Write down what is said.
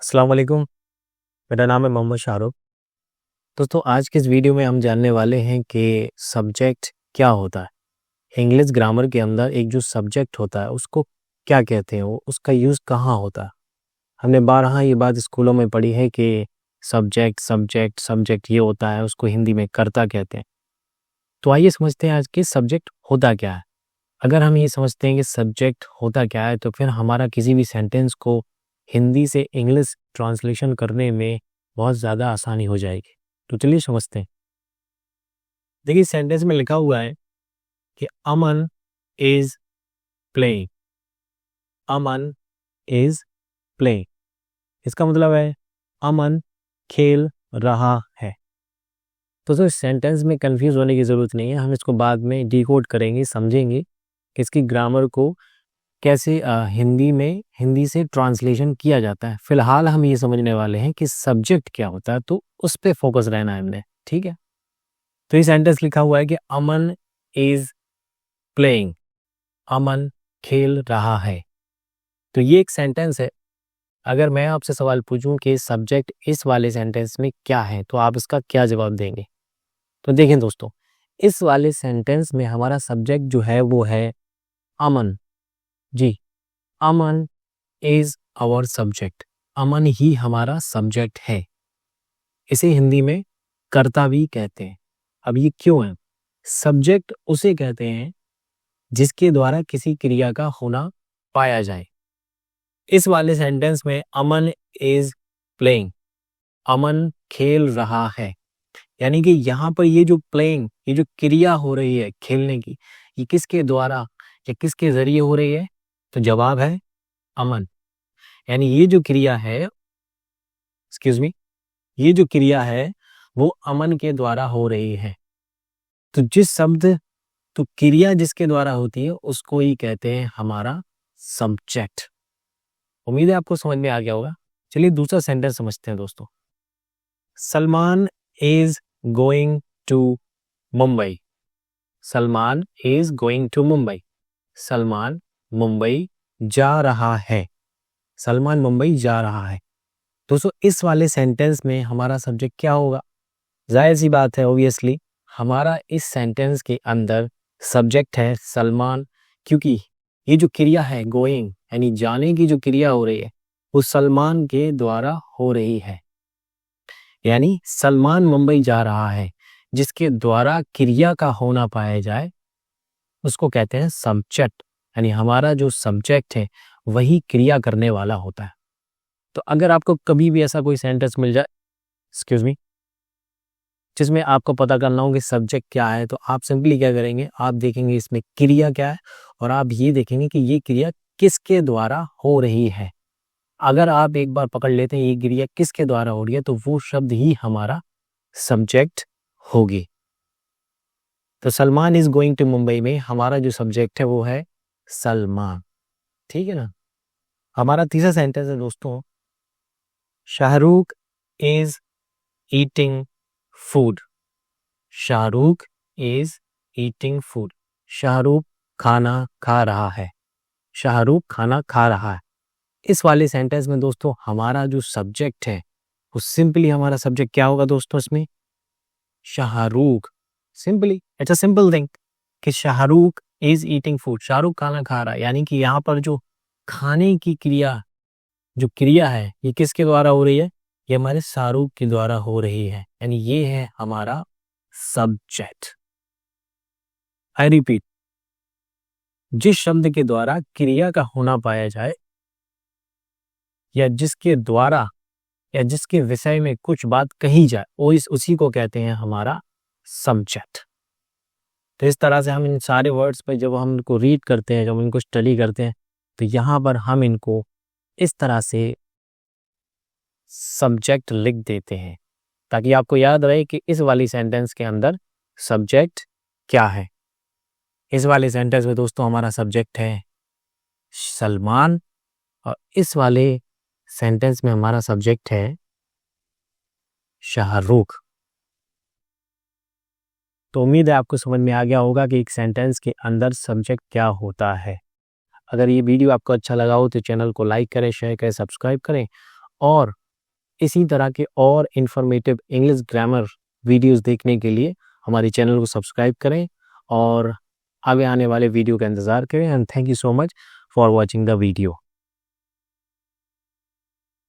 अस्सलाम वालेकुम। मेरा नाम है मोहम्मद शाहरुख। दोस्तों आज के इस वीडियो में हम जानने वाले हैं कि सब्जेक्ट क्या होता है। इंग्लिश ग्रामर के अंदर एक जो सब्जेक्ट होता है उसको क्या कहते हैं, वो उसका यूज़ कहाँ होता है। हमने बारहा ये बात स्कूलों में पढ़ी है कि सब्जेक्ट सब्जेक्ट सब्जेक्ट ये होता है, उसको हिंदी में कर्ता कहते हैं। तो आइए समझते हैं आज कि सब्जेक्ट होता क्या है। अगर हम ये समझते हैं कि सब्जेक्ट होता क्या है तो फिर हमारा किसी भी सेंटेंस को हिंदी से इंग्लिश ट्रांसलेशन करने में बहुत ज़्यादा आसानी हो जाएगी। तो चलिए समझते हैं। देखिए सेंटेंस में लिखा हुआ है कि Aman is playing. Aman is playing, इसका मतलब है अमन खेल रहा है। तो इस सेंटेंस में कंफ्यूज होने की ज़रूरत नहीं है, हम इसको बाद में डिकोड करेंगे, समझेंगे कि इसकी ग्रामर को कैसे हिंदी से ट्रांसलेशन किया जाता है। फिलहाल हम ये समझने वाले हैं कि सब्जेक्ट क्या होता है, तो उस पे फोकस रहना है हमने, ठीक है। तो ये सेंटेंस लिखा हुआ है कि अमन इज प्लेइंग, अमन खेल रहा है। तो ये एक सेंटेंस है। अगर मैं आपसे सवाल पूछूं कि सब्जेक्ट इस वाले सेंटेंस में क्या है तो आप इसका क्या जवाब देंगे। तो देखें दोस्तों, इस वाले सेंटेंस में हमारा सब्जेक्ट जो है वो है अमन। जी, अमन इज आवर सब्जेक्ट, अमन ही हमारा सब्जेक्ट है। इसे हिंदी में कर्ता भी कहते हैं। अब ये क्यों है? सब्जेक्ट उसे कहते हैं जिसके द्वारा किसी क्रिया का होना पाया जाए। इस वाले सेंटेंस में अमन इज प्लेइंग, अमन खेल रहा है, यानी कि यहाँ पर ये जो प्लेइंग, ये जो क्रिया हो रही है खेलने की, ये किसके द्वारा या किसके जरिए हो रही है? तो जवाब है अमन। यानी ये जो क्रिया है, एक्सक्यूज मी, ये जो क्रिया है वो अमन के द्वारा हो रही है। तो क्रिया जिसके द्वारा होती है उसको ही कहते हैं हमारा सब्जेक्ट। उम्मीद है आपको समझ में आ गया होगा। चलिए दूसरा सेंटेंस समझते हैं दोस्तों। Salman is going to Mumbai. Salman is going to Mumbai, Salman Mumbai जा रहा है। सलमान मुंबई जा रहा है। दोस्तों इस वाले सेंटेंस में हमारा सब्जेक्ट क्या होगा? जाहिर सी बात है, ऑब्वियसली हमारा इस सेंटेंस के अंदर सब्जेक्ट है सलमान, क्योंकि ये जो क्रिया है गोइंग यानी जाने की जो क्रिया हो रही है वो सलमान के द्वारा हो रही है। यानी सलमान मुंबई जा रहा है, जिसके द्वारा क्रिया का होना पाया जाए उसको कहते हैं सब्जेक्ट। यानी हमारा जो सब्जेक्ट है वही क्रिया करने वाला होता है। तो अगर आपको कभी भी ऐसा कोई सेंटेंस मिल जाए, एक्सक्यूज मी, जिसमें आपको पता करना हो कि सब्जेक्ट क्या है, तो आप सिंपली क्या करेंगे, आप देखेंगे इसमें क्रिया क्या है और आप ये देखेंगे कि ये क्रिया किसके द्वारा हो रही है। अगर आप एक बार पकड़ लेते हैं ये क्रिया किसके द्वारा हो रही है तो वो शब्द ही हमारा सब्जेक्ट होगी। तो Salman is going to Mumbai में हमारा जो सब्जेक्ट है वो है सलमान, ठीक है ना। हमारा तीसरा सेंटेंस है दोस्तों, Shahrukh is eating food. Shahrukh is eating food, Shahrukh खाना खा रहा है। शाहरुख खाना खा रहा है। इस वाले सेंटेंस में दोस्तों हमारा जो सब्जेक्ट है वो सिंपली हमारा सब्जेक्ट क्या होगा दोस्तों? इसमें Shahrukh. Simply it's a simple thing कि Shahrukh is eating food, Shahrukh खाना खा रहा है। यानी कि यहाँ पर जो खाने की क्रिया, जो क्रिया है ये किसके द्वारा हो रही है? ये हमारे शाहरुख के द्वारा हो रही है। यानी ये है हमारा सब्जेक्ट। आई रिपीट, जिस शब्द के द्वारा क्रिया का होना पाया जाए या जिसके द्वारा या जिसके विषय में कुछ बात कही जाए वो उसी को कहते हैं हमारा सब्जेक्ट। तो इस तरह से हम इन सारे वर्ड्स पर जब हम इनको रीड करते हैं, जब इनको स्टडी करते हैं, तो यहाँ पर हम इनको इस तरह से सब्जेक्ट लिख देते हैं ताकि आपको याद रहे कि इस वाली सेंटेंस के अंदर सब्जेक्ट क्या है। इस वाले सेंटेंस में दोस्तों हमारा सब्जेक्ट है सलमान और इस वाले सेंटेंस में हमारा सब्जेक्ट है शाहरुख। तो उम्मीद है आपको समझ में आ गया होगा कि एक सेंटेंस के अंदर सब्जेक्ट क्या होता है। अगर ये वीडियो आपको अच्छा लगा हो तो चैनल को लाइक करें, शेयर करें, सब्सक्राइब करें और इसी तरह के और इंफॉर्मेटिव इंग्लिश ग्रामर वीडियोस देखने के लिए हमारे चैनल को सब्सक्राइब करें और आगे आने वाले वीडियो का इंतज़ार करें। And thank you so much for watching the video.